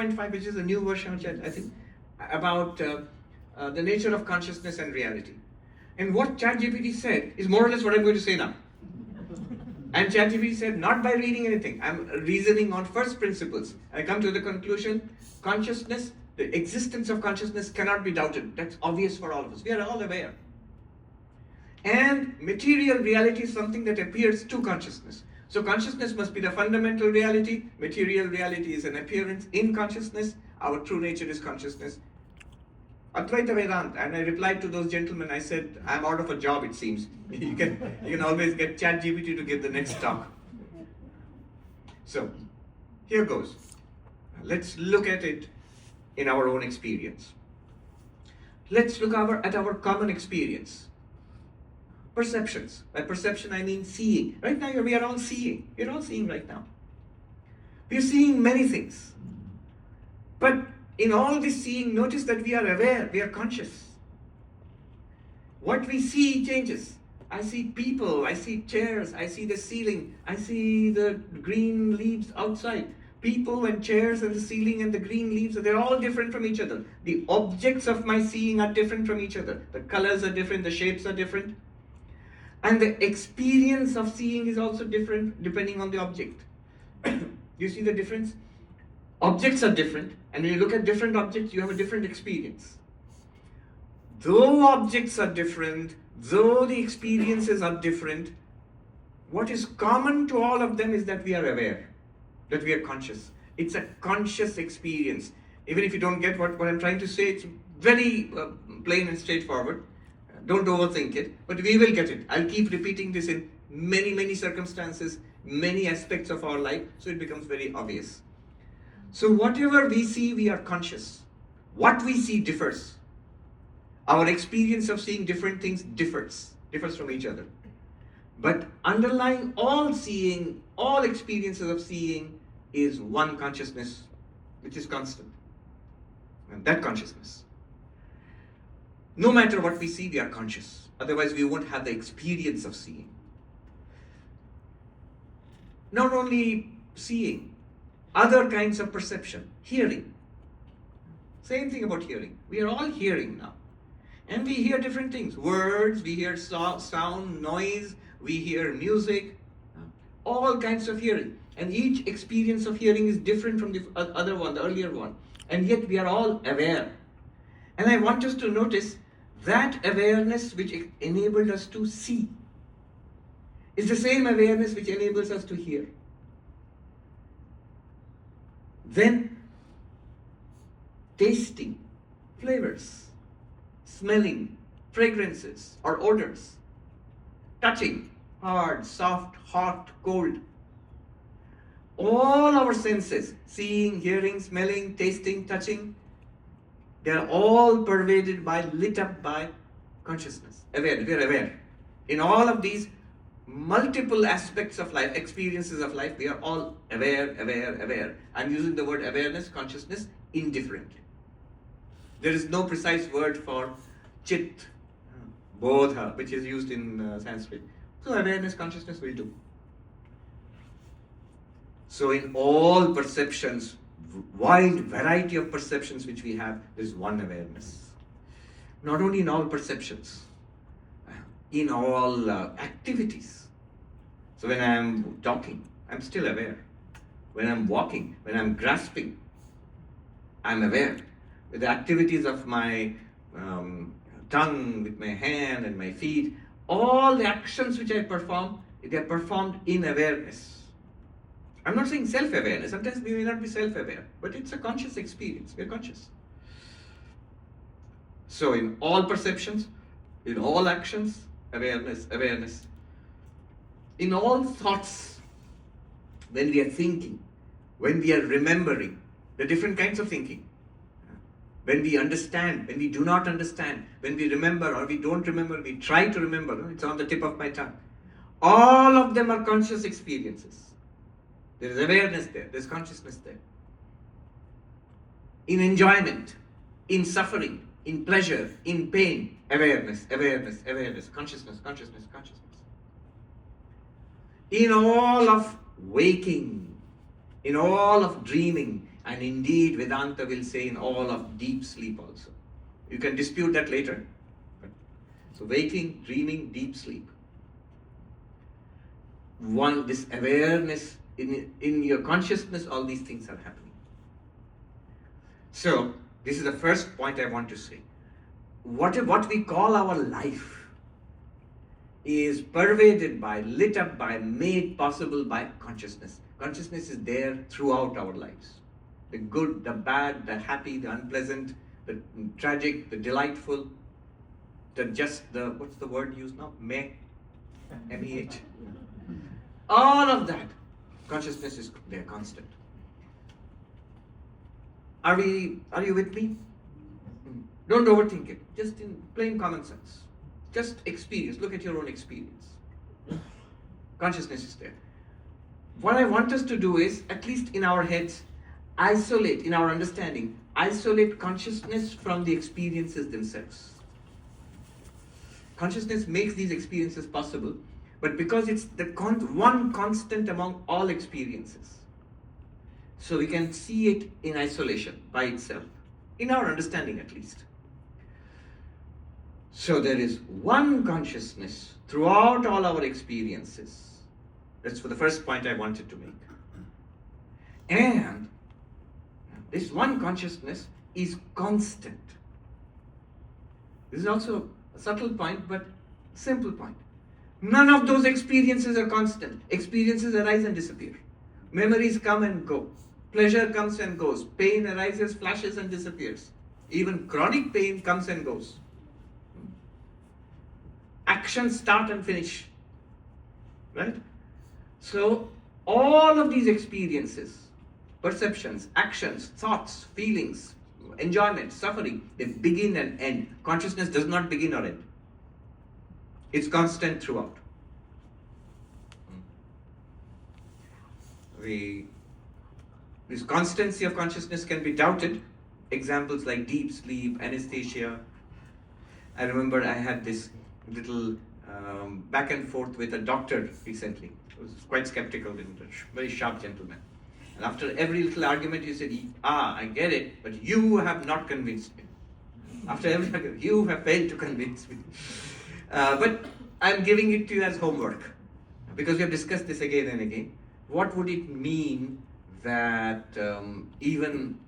1.5, which is a new version, which I think, about the nature of consciousness and reality. And what ChatGPT said is more or less what I'm going to say now. And ChatGPT said, not by reading anything, I'm reasoning on first principles. I come to the conclusion, consciousness, the existence of consciousness cannot be doubted. That's obvious for all of us. We are all aware. And material reality is something that appears to consciousness. So consciousness must be the fundamental reality. Material reality is an appearance in consciousness. Our true nature is consciousness. Advaita Vedanta. And I replied to those gentlemen, I said, I'm out of a job, it seems. You can always get ChatGPT to give the next talk. So, here goes. Let's look at it in our own experience. Let's look at our common experience. Perceptions. By perception, I mean seeing. Right now, we are all seeing. We're all seeing right now. We're seeing many things. But in all this seeing, notice that we are aware, we are conscious. What we see changes. I see people, I see chairs, I see the ceiling, I see the green leaves outside. People and chairs and the ceiling and the green leaves, they're all different from each other. The objects of my seeing are different from each other. The colors are different, the shapes are different. And the experience of seeing is also different depending on the object. You see the difference? Objects are different, and when you look at different objects, you have a different experience. Though objects are different, though the experiences are different, what is common to all of them is that we are aware, that we are conscious. It's a conscious experience. Even if you don't get what I'm trying to say, it's very plain and straightforward. Don't overthink it, but we will get it. I'll keep repeating this in many, many circumstances, many aspects of our life, so it becomes very obvious. So whatever we see, we are conscious. What we see differs. Our experience of seeing different things differs from each other. But underlying all seeing, all experiences of seeing is one consciousness, which is constant. And that consciousness. No matter what we see, we are conscious. Otherwise, we won't have the experience of seeing. Not only seeing, other kinds of perception, hearing. Same thing about hearing. We are all hearing now. And we hear different things. Words, we hear sound, noise, we hear music, all kinds of hearing. And each experience of hearing is different from the other one, the earlier one. And yet we are all aware. And I want us to notice that awareness which enabled us to see is the same awareness which enables us to hear. Then, tasting flavors, smelling fragrances or odors, touching, hard, soft, hot, cold. All our senses, seeing, hearing, smelling, tasting, touching, they are all pervaded by, lit up by consciousness. Aware, we are aware. In all of these multiple aspects of life, experiences of life, we are all aware. I'm using the word awareness, consciousness, indifferently. There is no precise word for chit, bodha, which is used in Sanskrit. So awareness, consciousness will do. So in all perceptions, wide variety of perceptions which we have, there is one awareness. Not only in all perceptions, in all activities. So when I am talking, I'm still aware. When I'm walking, when I'm grasping, I'm aware. With the activities of my tongue, with my hand and my feet, all the actions which I perform, they are performed in awareness. I'm not saying self-awareness. Sometimes we may not be self-aware, but it's a conscious experience. We're conscious. So in all perceptions, in all actions, awareness. In all thoughts, when we are thinking, when we are remembering, the different kinds of thinking. When we understand, when we do not understand, when we remember or we don't remember, we try to remember, it's on the tip of my tongue. All of them are conscious experiences. There is awareness there, there's consciousness there. In enjoyment, in suffering, in pleasure, in pain, awareness, consciousness. In all of waking, in all of dreaming, And indeed, Vedanta will say in all of deep sleep also. You can dispute that later. So waking, dreaming, deep sleep. This awareness in your consciousness, all these things are happening. So, this is the first point I want to say. What we call our life is pervaded by, lit up by, made possible by consciousness. Consciousness is there throughout our lives. The good, the bad, the happy, the unpleasant, the tragic, the delightful, what's the word used now? M-E-H. All of that, consciousness is there, constant. Are you with me? Don't overthink it. Just in plain common sense. Just experience. Look at your own experience. Consciousness is there. What I want us to do is, at least in our heads, isolate, in our understanding, isolate consciousness from the experiences themselves. Consciousness makes these experiences possible, but because it's the one constant among all experiences, so we can see it in isolation by itself, in our understanding at least. So there is one consciousness throughout all our experiences. That's for the first point I wanted to make. And this one consciousness is constant. This is also a subtle point, but simple point. None of those experiences are constant. Experiences arise and disappear. Memories come and go. Pleasure comes and goes. Pain arises, flashes and disappears. Even chronic pain comes and goes. Actions start and finish. Right? So, all of these experiences, perceptions, actions, thoughts, feelings, enjoyment, suffering, they begin and end. Consciousness does not begin or end. It's constant throughout. This constancy of consciousness can be doubted. Examples like deep sleep, anesthesia. I remember I had this little back and forth with a doctor recently. He was quite skeptical and a very sharp gentleman. And after every little argument, he said, I get it, but you have not convinced me. After every argument, you have failed to convince me. But I'm giving it to you as homework, because we have discussed this again and again. What would it mean that even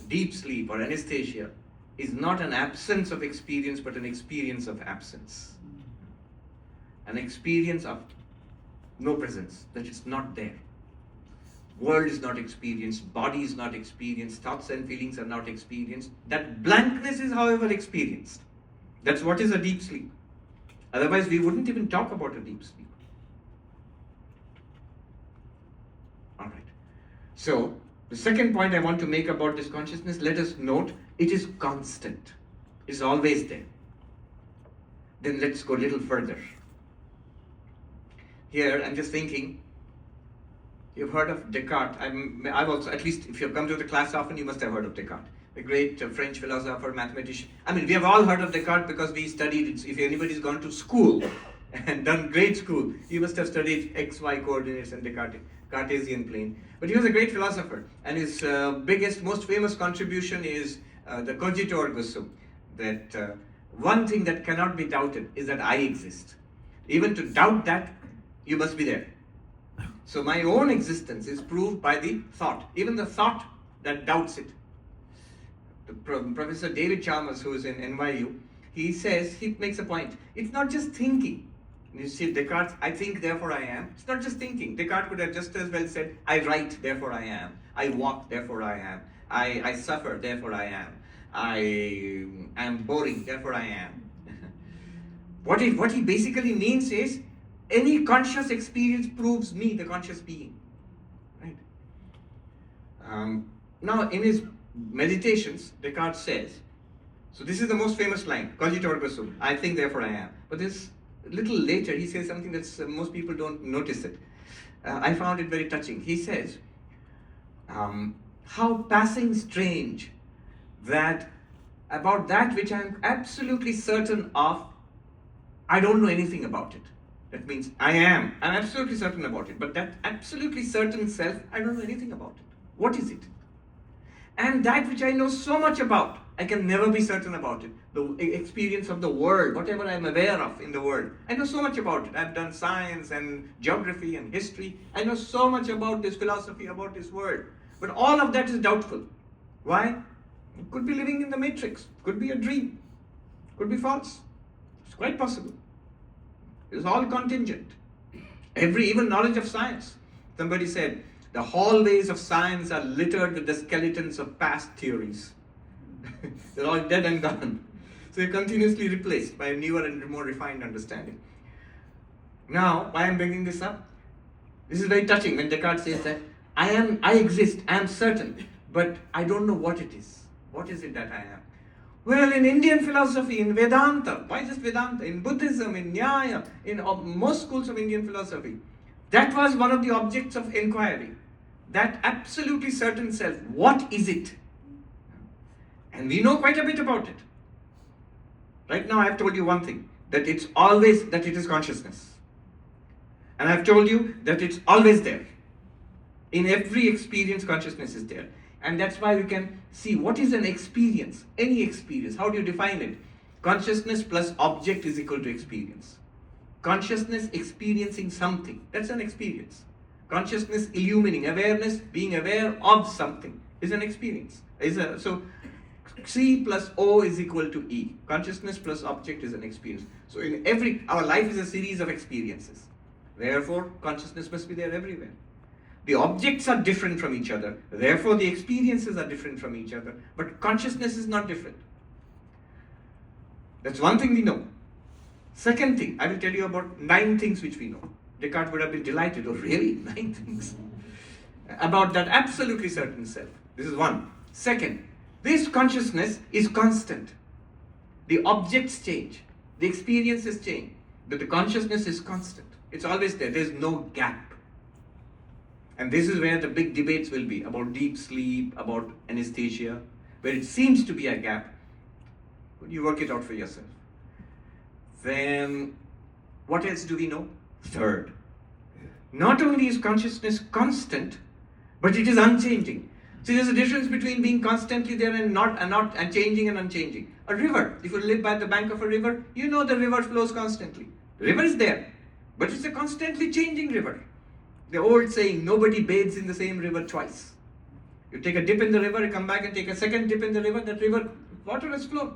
deep sleep or anesthesia is not an absence of experience, but an experience of absence? An experience of no presence, that it's not there. World is not experienced, body is not experienced, thoughts and feelings are not experienced. That blankness is, however, experienced. That's what is a deep sleep. Otherwise, we wouldn't even talk about a deep sleep. All right. So, the second point I want to make about this consciousness, let us note, it is constant. It's always there. Then let's go a little further. Here, I'm just thinking, you've heard of Descartes. I've also, at least if you've come to the class often, you must have heard of Descartes. The great French philosopher, mathematician. I mean, we have all heard of Descartes because we studied it. If anybody's gone to school and done grade school, you must have studied XY coordinates and Cartesian plane. But he was a great philosopher, and his biggest, most famous contribution is the cogito ergo sum, that one thing that cannot be doubted is that I exist. Even to doubt that, you must be there. So my own existence is proved by the thought, even the thought that doubts it. Professor David Chalmers, who is in NYU, he makes a point. It's not just thinking. You see, Descartes, I think, therefore I am. It's not just thinking. Descartes could have just as well said, I write, therefore I am. I walk, therefore I am. I suffer, therefore I am. I am boring, therefore I am. What he basically means is, any conscious experience proves me, the conscious being. Right? Now, in his Meditations, Descartes says, so this is the most famous line, cogito ergo sum, I think, therefore I am. But this little later, he says something that most people don't notice it. I found it very touching. He says, how passing strange that about that which I am absolutely certain of, I don't know anything about it. That means I'm absolutely certain about it, but that absolutely certain self, I don't know anything about it. What is it? And that which I know so much about, I can never be certain about it. The experience of the world, whatever I'm aware of in the world, I know so much about it. I've done science and geography and history. I know so much about this philosophy, about this world. But all of that is doubtful. Why? It could be living in the matrix. Could be a dream. Could be false. It's quite possible. It's all contingent. Even knowledge of science. Somebody said, the hallways of science are littered with the skeletons of past theories. They're all dead and gone. So you're continuously replaced by a newer and more refined understanding. Now, why I'm bringing this up? This is very touching when Descartes says that I exist, I am certain, but I don't know what it is. What is it that I am? Well, in Indian philosophy, in Vedanta, why just Vedanta? In Buddhism, in Nyaya, in most schools of Indian philosophy, that was one of the objects of inquiry. That absolutely certain self, what is it? And we know quite a bit about it. Right now I've told you one thing, that it is consciousness. And I've told you that it's always there. In every experience, consciousness is there. And that's why we can see what is an experience, any experience. How do you define it? Consciousness plus object is equal to experience. Consciousness experiencing something, that's an experience. Consciousness illumining, awareness, being aware of something is an experience. So C plus O is equal to E. Consciousness plus object is an experience. So our life is a series of experiences. Therefore, consciousness must be there everywhere. The objects are different from each other. Therefore, the experiences are different from each other. But consciousness is not different. That's one thing we know. Second thing, I will tell you about 9 things which we know. Descartes would have been delighted. Oh, really? 9 things? About that absolutely certain self. This is one. Second, this consciousness is constant. The objects change. The experiences change. But the consciousness is constant. It's always there. There's no gap. And this is where the big debates will be about deep sleep, about anesthesia, where it seems to be a gap. But you work it out for yourself. Then, what else do we know? Third, not only is consciousness constant, but it is unchanging. See, there's a difference between being constantly there and changing and unchanging. A river, if you live by the bank of a river, you know the river flows constantly. The river is there, but it's a constantly changing river. The old saying, nobody bathes in the same river twice. You take a dip in the river, you come back and take a second dip in the river, that river, water has flowed.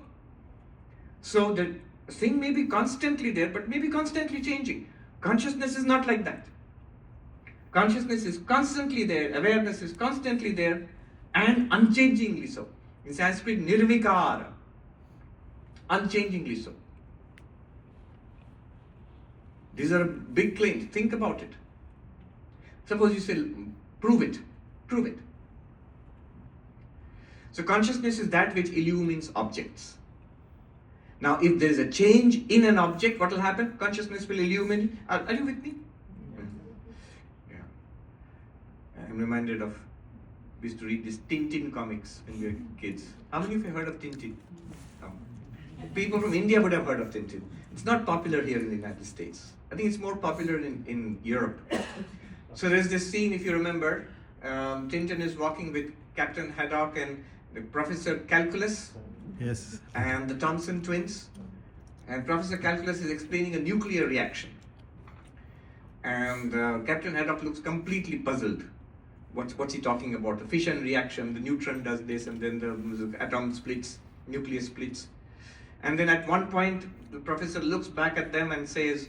So the thing may be constantly there, but may be constantly changing. Consciousness is not like that. Consciousness is constantly there, awareness is constantly there, and unchangingly so. In Sanskrit, nirvikara, unchangingly so. These are big claims. Think about it. Suppose you say, prove it. Prove it. So consciousness is that which illumines objects. Now, if there is a change in an object, what will happen? Consciousness will illumine. Are you with me? Yeah. I'm reminded of, we used to read these Tintin comics when we were kids. How many of you heard of Tintin? No. People from India would have heard of Tintin. It's not popular here in the United States. I think it's more popular in Europe. So there's this scene, if you remember, Tintin is walking with Captain Haddock and the Professor Calculus. Yes. And the Thomson twins. And Professor Calculus is explaining a nuclear reaction. And Captain Haddock looks completely puzzled. What's he talking about? The fission reaction, the neutron does this, and then the atom splits, nucleus splits. And then at one point, the professor looks back at them and says,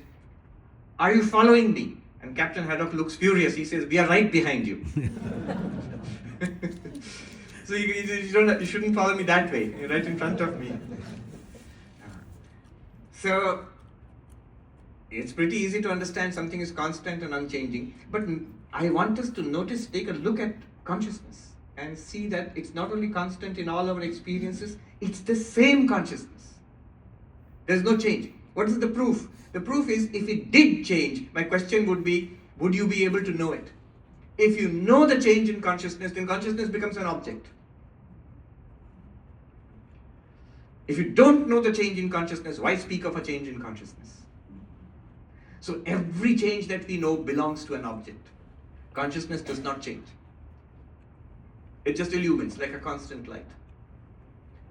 "Are you following me?" And Captain Haddock looks furious. He says, "We are right behind you." So you shouldn't follow me that way. You're right in front of me. So it's pretty easy to understand something is constant and unchanging. But I want us to notice, take a look at consciousness and see that it's not only constant in all our experiences, it's the same consciousness. There's no change. What is the proof? The proof is, if it did change, my question would be, would you be able to know it? If you know the change in consciousness, then consciousness becomes an object. If you don't know the change in consciousness, why speak of a change in consciousness? So every change that we know belongs to an object. Consciousness does not change. It just illumines like a constant light.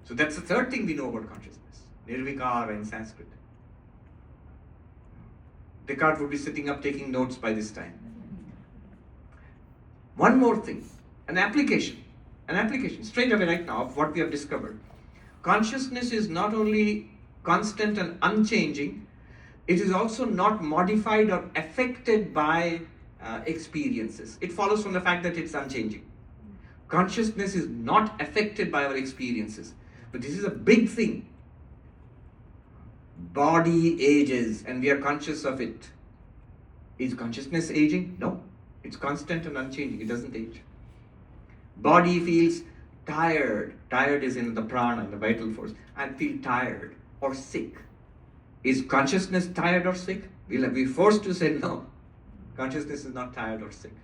So that's the third thing we know about consciousness. Nirvikara in Sanskrit. Descartes would be sitting up taking notes by this time. One more thing, an application straight away right now of what we have discovered. Consciousness is not only constant and unchanging, it is also not modified or affected by experiences. It follows from the fact that it's unchanging. Consciousness is not affected by our experiences. But this is a big thing. Body ages and we are conscious of it. Is consciousness aging? No. It's constant and unchanging. It doesn't age. Body feels tired. Tired is in the prana, the vital force. I feel tired or sick. Is consciousness tired or sick? We'll be forced to say no. Consciousness is not tired or sick.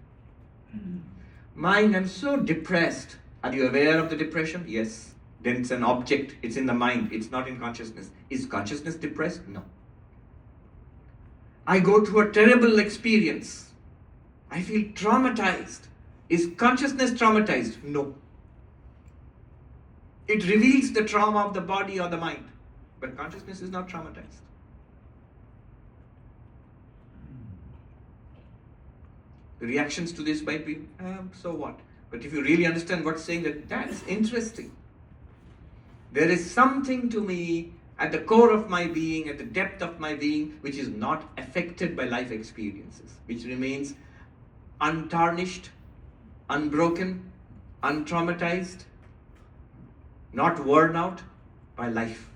Mind, I'm so depressed. Are you aware of the depression? Yes. Then it's an object. It's in the mind. It's not in consciousness. Is consciousness depressed? No. I go through a terrible experience. I feel traumatized. Is consciousness traumatized? No. It reveals the trauma of the body or the mind. But consciousness is not traumatized. The reactions to this might be, so what? But if you really understand what's saying, that's interesting. There is something to me at the core of my being, at the depth of my being, which is not affected by life experiences, which remains untarnished, unbroken, untraumatized, not worn out by life.